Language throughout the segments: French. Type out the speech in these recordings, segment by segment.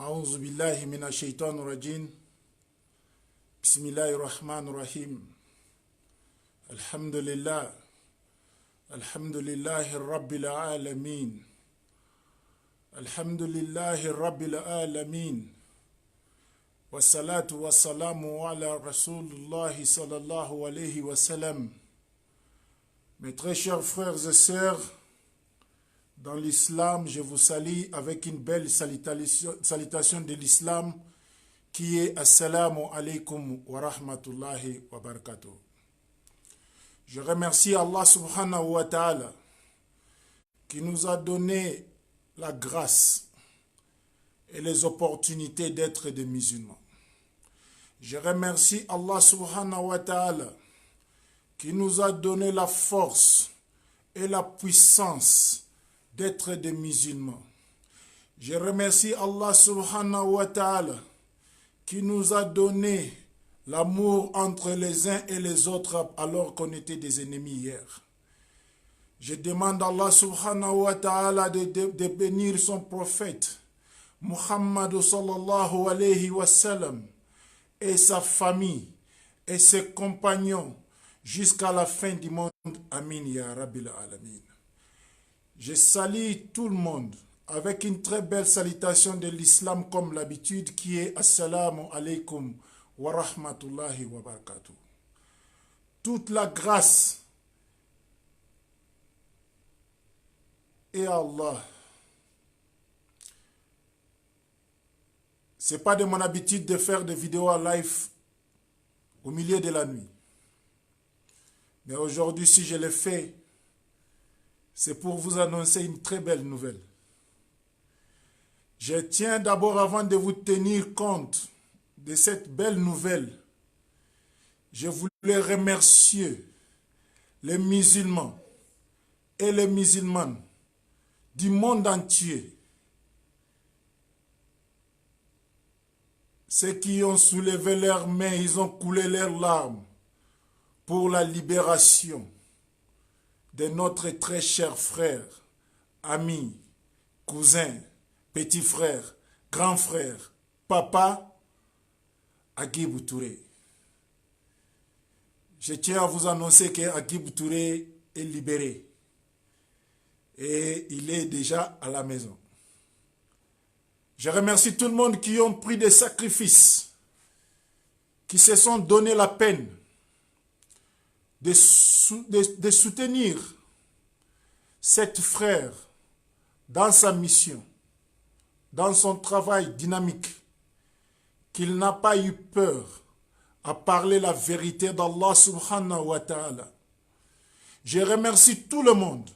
أعوذ بالله من الشيطان الرجيم بسم الله الرحمن الرحيم الحمد لله رب العالمين الحمد لله رب العالمين والصلاة والسلام على رسول الله صلى الله عليه وسلم. Mes très chers frères et sœurs, dans l'islam, je vous salue avec une belle salutation de l'islam qui est Assalamu alaikum wa rahmatullahi wa barakatuh. Je remercie Allah subhanahu wa ta'ala qui nous a donné la grâce et les opportunités d'être des musulmans. Je remercie Allah subhanahu wa ta'ala qui nous a donné la force et la puissance d'être des musulmans. Je remercie Allah subhanahu wa ta'ala qui nous a donné l'amour entre les uns et les autres alors qu'on était des ennemis hier. Je demande à Allah subhanahu wa ta'ala de bénir son prophète Muhammad sallallahu alayhi wa sallam et sa famille et ses compagnons jusqu'à la fin du monde. Amin ya Rabbil Alamin. Je salue tout le monde avec une très belle salutation de l'islam comme l'habitude qui est Assalamu alaikum wa rahmatullahi wa barakatuh. Toute la grâce est à Allah. Ce n'est pas de mon habitude de faire des vidéos en live au milieu de la nuit. Mais aujourd'hui, si je le fais, c'est pour vous annoncer une très belle nouvelle. Je tiens d'abord, avant de vous tenir compte de cette belle nouvelle, je voulais remercier les musulmans et les musulmanes du monde entier, ceux qui ont soulevé leurs mains, ils ont coulé leurs larmes pour la libération de notre très cher frère, ami, cousin, petit frère, grand frère, papa, Agibou Touré. Je tiens à vous annoncer que Agibou Touré est libéré et il est déjà à la maison. Je remercie tout le monde qui ont pris des sacrifices, qui se sont donné la peine de soutenir cet frère dans sa mission, dans son travail dynamique, qu'il n'a pas eu peur à parler la vérité d'Allah subhanahu wa ta'ala. Je remercie tout le monde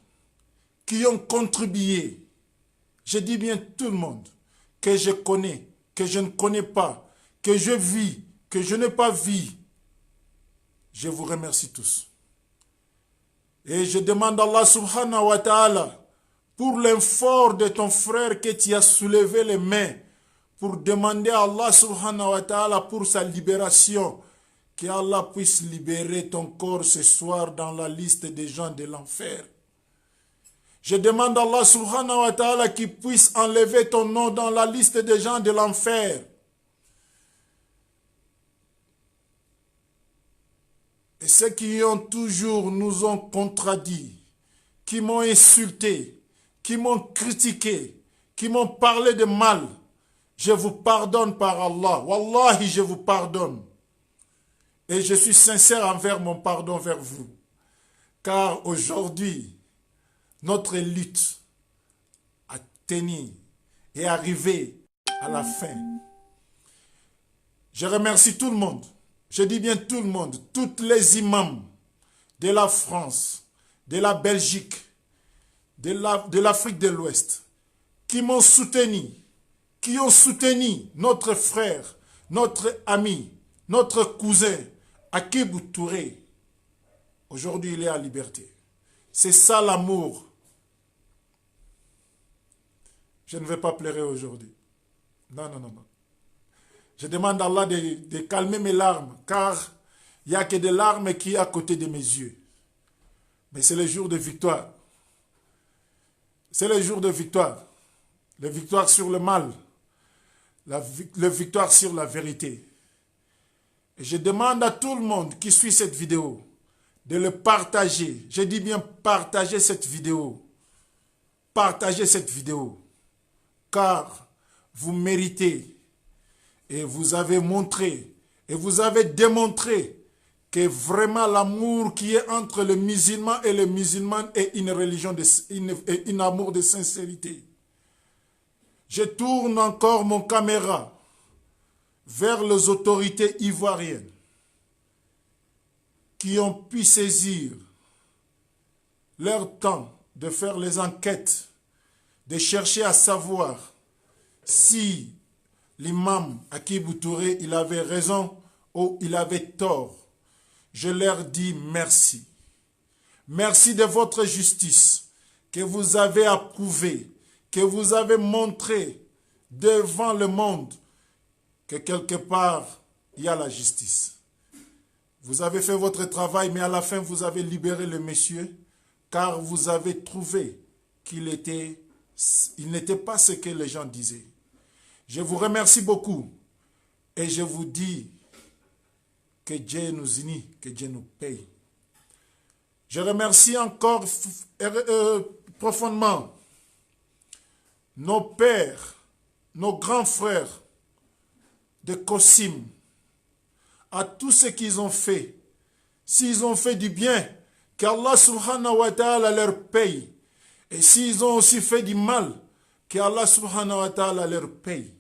qui ont contribué, je dis bien tout le monde, que je connais, que je ne connais pas, que je vis, que je n'ai pas vu. Je vous remercie tous. Et je demande à Allah subhanahu wa ta'ala pour l'effort de ton frère que tu as soulevé les mains pour demander à Allah subhanahu wa ta'ala pour sa libération, qu'Allah puisse libérer ton corps ce soir dans la liste des gens de l'enfer. Je demande à Allah subhanahu wa ta'ala qu'il puisse enlever ton nom dans la liste des gens de l'enfer. Et ceux qui ont toujours nous ont contredit, qui m'ont insulté, qui m'ont critiqué, qui m'ont parlé de mal, je vous pardonne par Allah. Wallahi, je vous pardonne. Et je suis sincère envers mon pardon vers vous. Car aujourd'hui, notre lutte a tenu et arrivé à la fin. Je remercie tout le monde. Je dis bien tout le monde, tous les imams de la France, de la Belgique, de l'Afrique de l'Ouest, qui m'ont soutenu, qui ont soutenu notre frère, notre ami, notre cousin, Agibou Touré. Aujourd'hui, il est en liberté. C'est ça l'amour. Je ne vais pas pleurer aujourd'hui. Non, non, non, non. Je demande à Allah de calmer mes larmes, car il n'y a que des larmes qui sont à côté de mes yeux. Mais c'est le jour de victoire. C'est le jour de victoire. La victoire sur le mal. la victoire sur la vérité. Et je demande à tout le monde qui suit cette vidéo de le partager. Je dis bien partager cette vidéo. Partagez cette vidéo. Car vous méritez et vous avez montré et vous avez démontré que vraiment l'amour qui est entre le musulman et le musulman est une religion, un amour de sincérité. Je tourne encore mon caméra vers les autorités ivoiriennes qui ont pu saisir leur temps de faire les enquêtes, de chercher à savoir si l'imam Akibou Touré, il avait raison ou il avait tort. Je leur dis merci. Merci de votre justice que vous avez approuvée, que vous avez montré devant le monde que quelque part, il y a la justice. Vous avez fait votre travail, mais à la fin, vous avez libéré le monsieur, car vous avez trouvé qu'il n'était pas ce que les gens disaient. Je vous remercie beaucoup et je vous dis que Dieu nous unit, que Dieu nous paye. Je remercie encore profondément nos pères, nos grands frères de Kossim, à tout ce qu'ils ont fait. S'ils ont fait du bien, qu'Allah subhanahu wa ta'ala leur paye. Et s'ils ont aussi fait du mal, qu'Allah subhanahu wa ta'ala leur paye.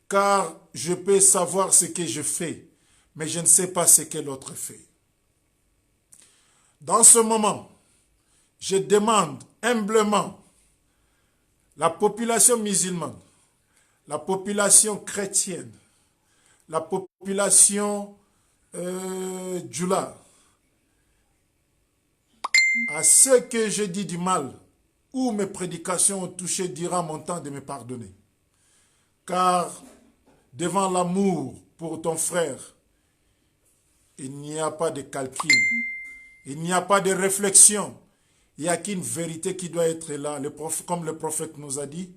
Car je peux savoir ce que je fais, mais je ne sais pas ce que l'autre fait. Dans ce moment, je demande humblement la population musulmane, la population chrétienne, la population djoula, à ceux que je dis du mal ou mes prédications ont touché durant mon temps de me pardonner. Car devant l'amour pour ton frère, il n'y a pas de calcul, il n'y a pas de réflexion, il n'y a qu'une vérité qui doit être là. Comme le prophète nous a dit,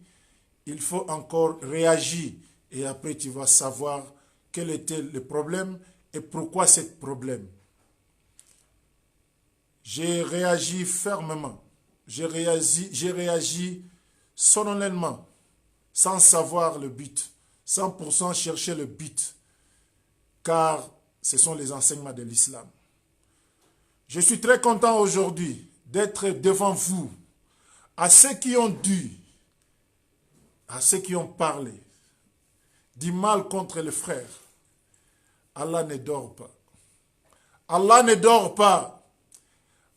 il faut encore réagir et après tu vas savoir quel était le problème et pourquoi ce problème. J'ai réagi fermement, j'ai réagi solennellement, sans savoir le but, 100% chercher le but, car ce sont les enseignements de l'islam. Je suis très content aujourd'hui d'être devant vous, à ceux qui ont dû, à ceux qui ont parlé du mal contre les frères. Allah ne dort pas. Allah ne dort pas.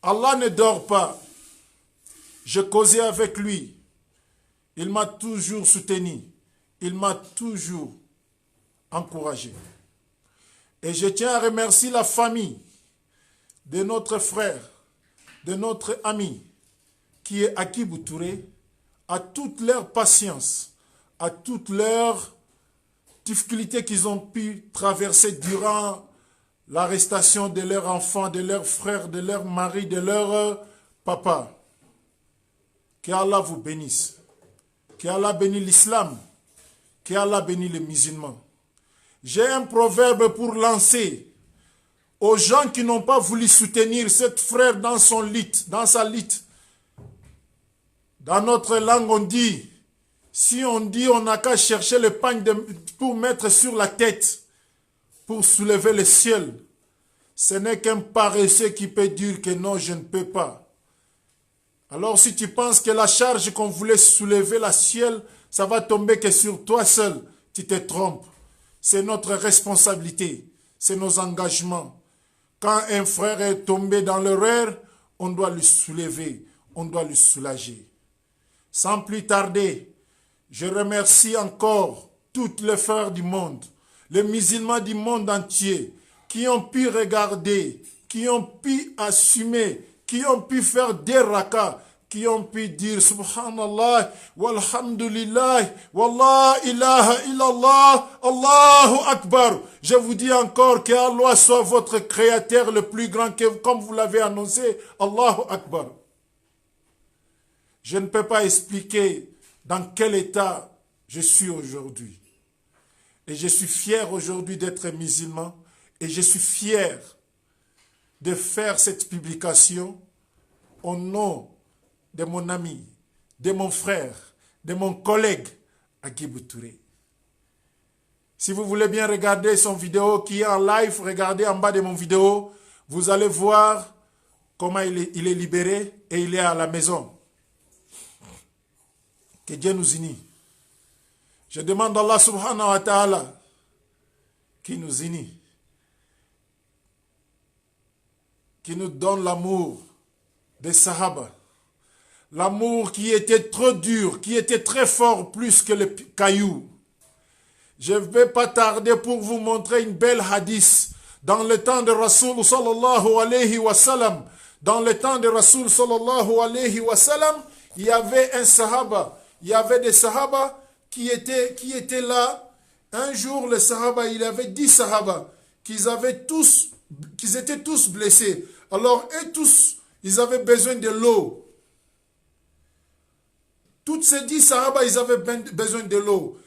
Allah ne dort pas. Je causais avec lui. Il m'a toujours soutenu. Il m'a toujours encouragé. Et je tiens à remercier la famille de notre frère, de notre ami, qui est Akibou Touré, à toute leur patience, à toutes leurs difficultés qu'ils ont pu traverser durant l'arrestation de leurs enfants, de leurs frères, de leurs maris, de leurs papas. Qu'Allah vous bénisse. Qu'Allah bénisse l'islam. Qu'Allah bénisse les musulmans. J'ai un proverbe pour lancer aux gens qui n'ont pas voulu soutenir cet frère dans son lit, dans sa lit. Dans notre langue, on dit, si on dit on n'a qu'à chercher le pagne pour mettre sur la tête, pour soulever le ciel, ce n'est qu'un paresseux qui peut dire que non, je ne peux pas. Alors si tu penses que la charge qu'on voulait soulever le ciel, ça va tomber que sur toi seul, tu te trompes. C'est notre responsabilité, c'est nos engagements. Quand un frère est tombé dans l'erreur, on doit le soulever, on doit le soulager. Sans plus tarder, je remercie encore tous les frères du monde, les musulmans du monde entier, qui ont pu regarder, qui ont pu assumer, qui ont pu faire des rakas, qui ont pu dire Subhanallah, walhamdulillah, wallah ilaha illallah, Allahu Akbar. Je vous dis encore que Allah soit votre créateur le plus grand, comme vous l'avez annoncé, Allahu Akbar. Je ne peux pas expliquer dans quel état je suis aujourd'hui. Et je suis fier aujourd'hui d'être musulman. Et je suis fier de faire cette publication au nom de mon ami, de mon frère, de mon collègue, Agibou Touré. Si vous voulez bien regarder son vidéo qui est en live, regardez en bas de mon vidéo, vous allez voir comment il est libéré et il est à la maison. Que Dieu nous unisse. Je demande à Allah subhanahu wa ta'ala qui nous unit, qui nous donne l'amour des Sahaba. L'amour qui était trop dur, qui était très fort plus que le caillou. Je ne vais pas tarder pour vous montrer une belle hadith. Dans le temps de Rasoul sallallahu alayhi wa sallam, dans le temps de Rasoul sallallahu alayhi wa sallam, il y avait un Sahaba, il y avait des Sahaba qui étaient là. Un jour, le Sahaba, il avait 10 Sahaba qu'ils étaient tous blessés. Alors, eux tous, ils avaient besoin de l'eau. Toutes ces 10 Sahaba, ils avaient besoin de l'eau.